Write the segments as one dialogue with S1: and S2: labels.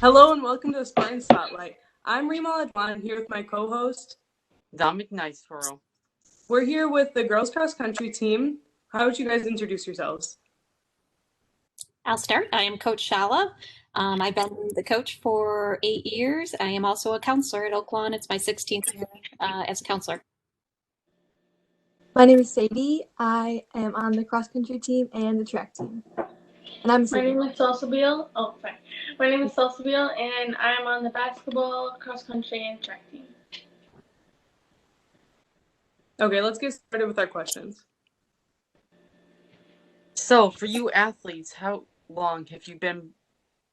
S1: Hello and welcome to the Spartan Spotlight. I'm Reem Al-Adwan here with my co-host,
S2: Dominic Niceforo.
S1: We're here with the girls cross country team. How would you guys introduce yourselves?
S3: I'll start. I am Coach Szala. I've been the coach for 8 years. I am also a counselor at Oaklawn. It's my 16th year as a counselor.
S4: My name is Sadie. I am on the cross country team and the track team. And I'm
S5: My name is Salsabeel. My name is Salsabeel, and I'm on the basketball, cross country, and track team.
S1: Okay, let's get started with our questions.
S2: So, for you athletes, how long have you been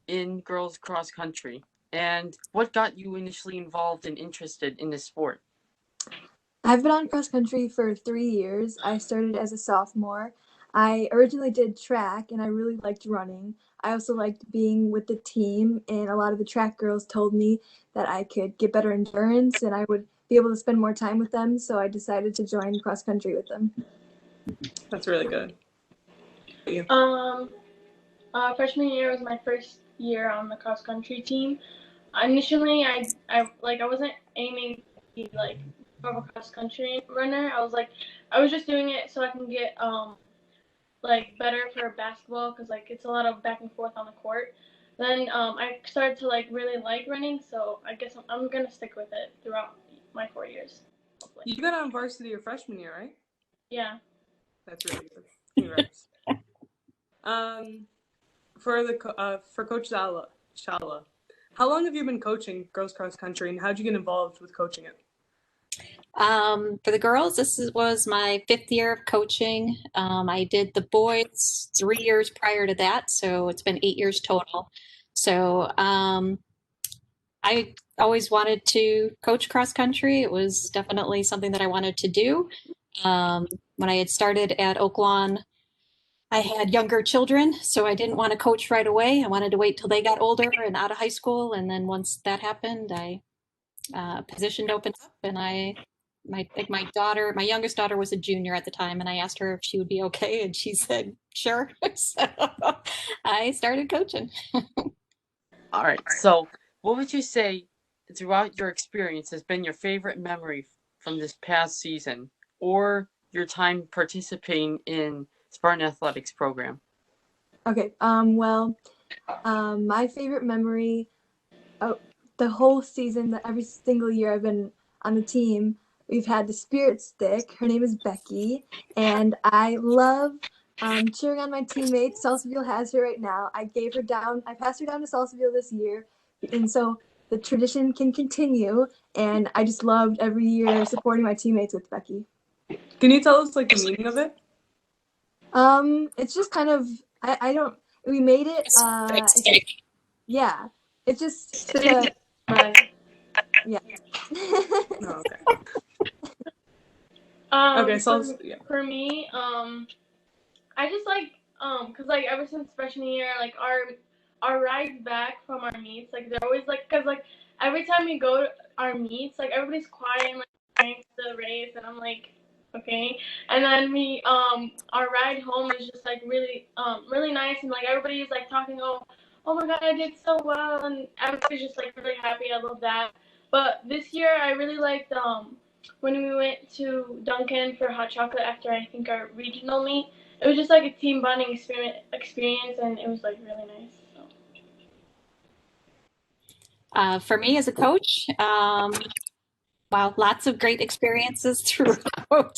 S2: in girls cross country? And what got you initially involved and interested in this sport?
S4: I've been on cross country for 3 years. I started as a sophomore. I originally did track and I really liked running. I also liked being with the team, and a lot of the track girls told me that I could get better endurance and I would be able to spend more time with them, so I decided to join cross country with them.
S1: That's really good.
S5: Freshman year was my first year on the cross country team. Initially, I wasn't aiming to be more of a cross country runner. I was just doing it so I can get better for basketball, because it's a lot of back and forth on the court. Then I started to really like running, so I guess I'm gonna stick with it throughout my 4 years. Hopefully.
S1: You got on varsity your freshman year, right?
S5: Yeah.
S1: That's really good. Congrats. For Coach Szala, how long have you been coaching girls cross country, and how'd you get involved with coaching it?
S3: For the girls, was my 5th year of coaching. I did the boys 3 years prior to that, so it's been 8 years total. So I always wanted to coach cross country. It was definitely something that I wanted to do. When I had started at Oaklawn, I had younger children, so I didn't want to coach right away. I wanted to wait till they got older and out of high school, and then once that happened, position opened up, and my youngest daughter was a junior at the time, and I asked her if she would be okay, and she said sure. So I started coaching.
S2: All right. So, what would you say throughout your experience has been your favorite memory from this past season, or your time participating in Spartan Athletics program?
S4: Okay. My favorite memory of the whole season, that every single year I've been on the team, we've had the spirit stick. Her name is Becky, and I love cheering on my teammates. Salsabeel has her right now. I passed her down to Salsabeel this year, and so the tradition can continue, and I just loved every year supporting my teammates with Becky.
S1: Can you tell us the meaning of it?
S4: It's just kind of, we made it, yeah, it's just, yeah.
S1: Oh, okay.
S5: For me, I just because ever since freshman year, our rides back from our meets, they're always because every time we go to our meets, everybody's quiet and trying to race, and I'm okay. And then our ride home is just really nice, and everybody's talking, oh my god, I did so well, and everybody's just really happy. I love that. But this year I really liked when we went to Duncan for hot chocolate after I think our regional meet. It was just a team bonding experience, and it was really nice. So.
S3: For me as a coach, lots of great experiences throughout.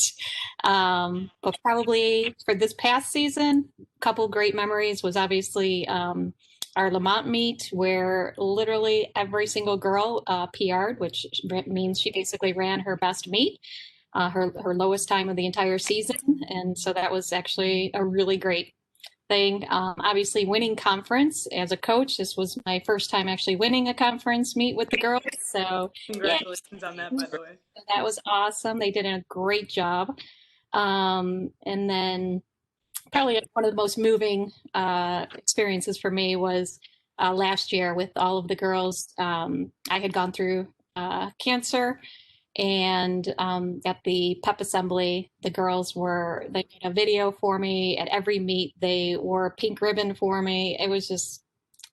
S3: But probably for this past season, a couple great memories was obviously our Lamont meet, where literally every single girl PR'd, which means she basically ran her best meet, her lowest time of the entire season. And so that was actually a really great thing. Obviously winning conference as a coach, this was my first time actually winning a conference meet with the girls. So
S1: congratulations on that, by the way.
S3: That was awesome. They did a great job. And then probably one of the most moving experiences for me was last year with all of the girls. I had gone through cancer, and at the pep assembly, the girls they did a video for me at every meet. They wore a pink ribbon for me. It was just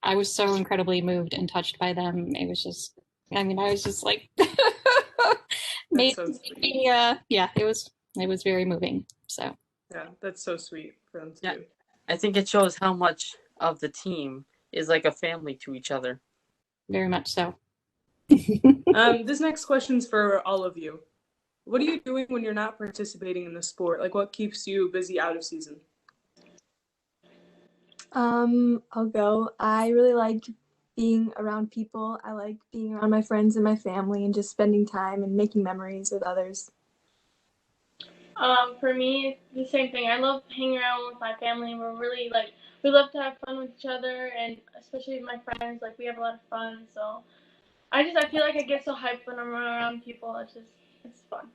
S3: I was so incredibly moved and touched by them. It was just, I mean, I was just like,
S1: That's so sweet.
S3: yeah, it was very moving. So
S1: Yeah, that's so sweet for them to
S2: Yeah.
S1: do.
S2: I think it shows how much of the team is like a family to each other.
S3: very much so.
S1: This next question's for all of you. What are you doing when you're not participating in the sport? Like, what keeps you busy out of season?
S4: I'll go. I really like being around people. I like being around my friends and my family and just spending time and making memories with others.
S5: For me, it's the same thing. I love hanging around with my family. We're really like we love to have fun with each other, and especially with my friends. Like we have a lot of fun. So I feel like I get so hyped when I'm around people. It's fun.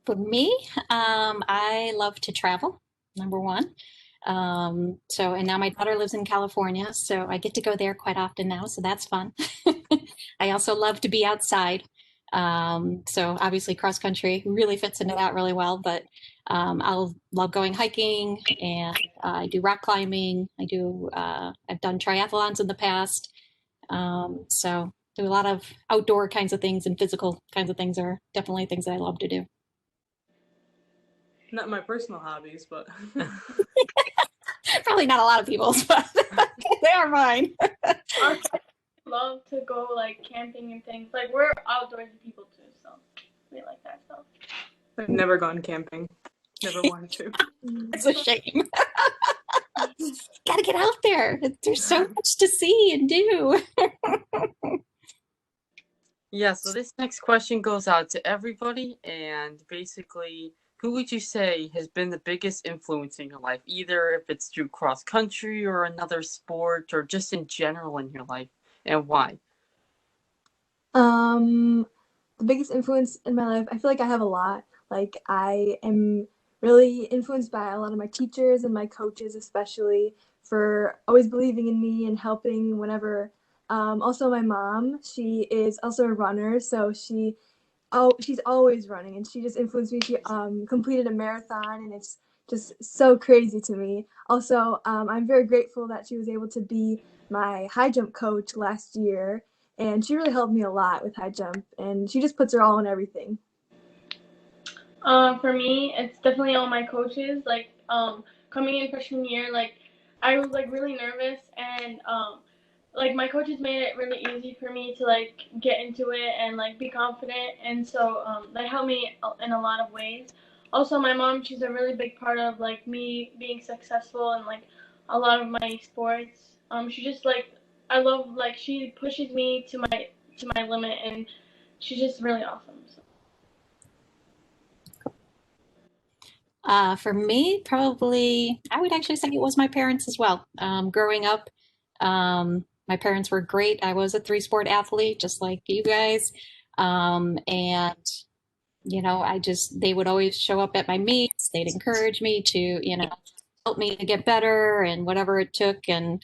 S3: For me, I love to travel, number one. And now my daughter lives in California, so I get to go there quite often now, so that's fun. I also love to be outside. So obviously cross country really fits into that really well, but I'll love going hiking, and I do rock climbing. I've done triathlons in the past. So do a lot of outdoor kinds of things, and physical kinds of things are definitely things that I love to do.
S1: Not my personal hobbies, but
S3: Probably not a lot of people's, but they are mine.
S5: Our friends love to go like camping and things. Like we're outdoorsy people too, so we like that stuff.
S1: I've never gone camping. Never wanted to.
S3: It's a shame. Gotta get out there. There's so much to see and do.
S2: Yeah, so this next question goes out to everybody, and basically, who would you say has been the biggest influence in your life, either if it's through cross country or another sport or just in general in your life, and why?
S4: The biggest influence in my life, I feel like I have a lot. Like I am really influenced by a lot of my teachers and my coaches, especially for always believing in me and helping whenever. Also, my mom, she is also a runner, so she's always running, and she just influenced me. She completed a marathon, and it's just so crazy to me. Also, I'm very grateful that she was able to be my high jump coach last year, and she really helped me a lot with high jump, and she just puts her all in everything.
S5: For me, it's definitely all my coaches. Like coming in freshman year, like I was like really nervous, and like my coaches made it really easy for me to like get into it and like be confident, and so that helped me in a lot of ways. Also, my mom, she's a really big part of like me being successful and like a lot of my sports. She just like I love like she pushes me to my limit, and she's just really awesome. So.
S3: For me, probably, I would actually say it was my parents as well. Growing up, my parents were great. I was a three-sport athlete, just like you guys. And, they would always show up at my meets. They'd encourage me to, help me to get better and whatever it took. And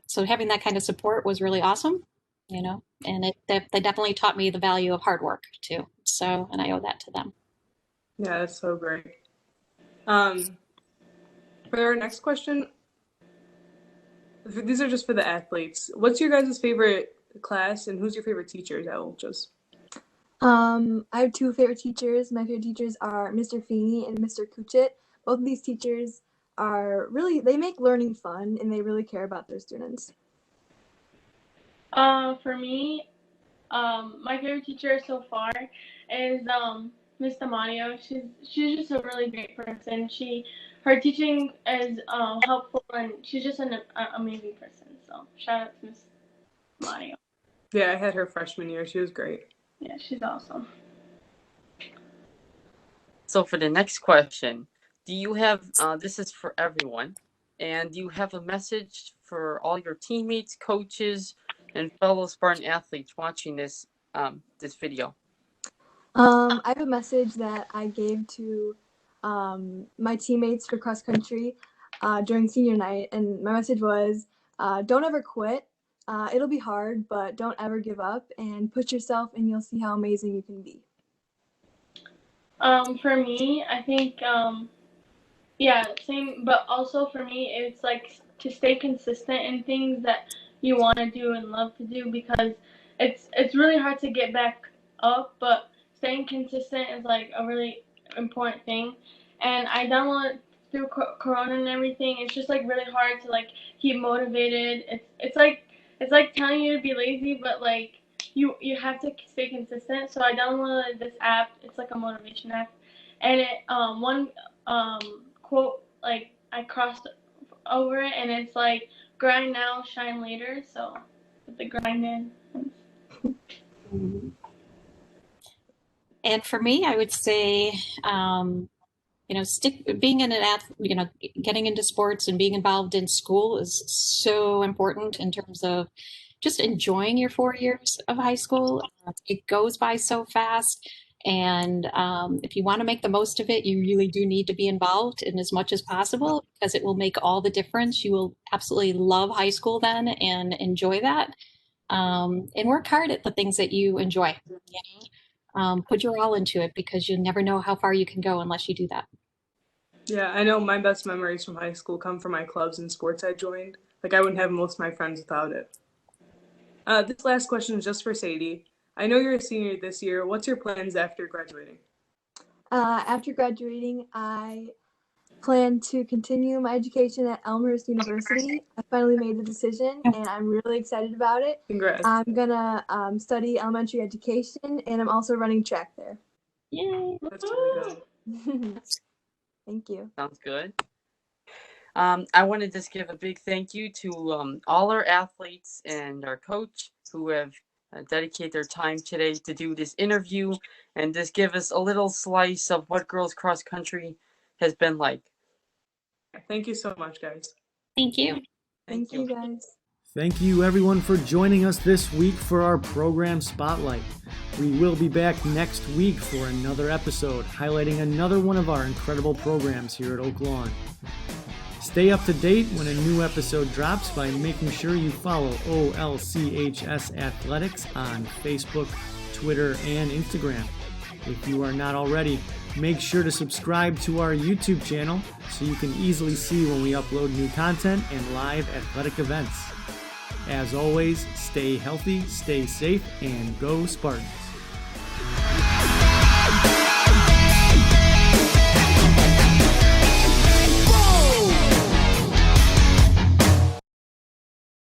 S3: so having that kind of support was really awesome, and they definitely taught me the value of hard work too. So, and I owe that to them.
S1: Yeah, that's so great. For our next question, these are just for the athletes. What's your guys' favorite class, and who's your favorite teachers at Ultras?
S4: I have two favorite teachers. My favorite teachers are Mr. Feeney and Mr. Kuchit. Both of these teachers they make learning fun, and they really care about their students.
S5: For me, my favorite teacher so far is Miss Damario. She's just a really great person. Her teaching is helpful, and she's just an amazing person. So shout out to Miss Damario.
S1: Yeah, I had her freshman year. She was great.
S5: Yeah, she's awesome.
S2: So for the next question, do you have, this is for everyone, and do you have a message for all your teammates, coaches, and fellow Spartan athletes watching this video?
S4: I have a message that I gave to my teammates for cross country during senior night, and my message was, don't ever quit. It'll be hard, but don't ever give up, and push yourself, and you'll see how amazing you can be.
S5: For me, I think Yeah, same. But also for me, it's like to stay consistent in things that you want to do and love to do, because it's really hard to get back up. But staying consistent is like a really important thing. And I downloaded through Corona and everything. It's just like really hard to like keep motivated. It's like telling you to be lazy, but like you have to stay consistent. So I downloaded this app. It's like a motivation app, and it one quote, like I crossed over it, and it's like grind now, shine later. So put the grind in.
S3: And for me, I would say, being in getting into sports and being involved in school is so important in terms of just enjoying your 4 years of high school. It goes by so fast. And if you want to make the most of it, you really do need to be involved in as much as possible, because it will make all the difference. You will absolutely love high school then and enjoy that. And work hard at the things that you enjoy. Put your all into it, because you never know how far you can go unless you do that.
S1: Yeah, I know my best memories from high school come from my clubs and sports I joined. Like, I wouldn't have most of my friends without it. This last question is just for Sadie. I know you're a senior this year. What's your plans after graduating?
S4: After graduating, I plan to continue my education at Elmhurst University. I finally made the decision, and I'm really excited about it.
S1: Congrats.
S4: I'm gonna study elementary education, and I'm also running track there.
S3: Yay!
S1: That's really good.
S4: Thank you.
S2: Sounds good. I want to just give a big thank you to all our athletes and our coach who have dedicated their time today to do this interview and just give us a little slice of what girls cross country has been like.
S1: Thank you so much, guys.
S3: Thank you.
S4: Thank you, guys.
S6: Thank you, everyone, for joining us this week for our program Spotlight. We will be back next week for another episode highlighting another one of our incredible programs here at Oak Lawn. Stay up to date when a new episode drops by making sure you follow OLCHS Athletics on Facebook, Twitter, and Instagram. If you are not already, make sure to subscribe to our YouTube channel so you can easily see when we upload new content and live athletic events. As always, stay healthy, stay safe, and go Spartans!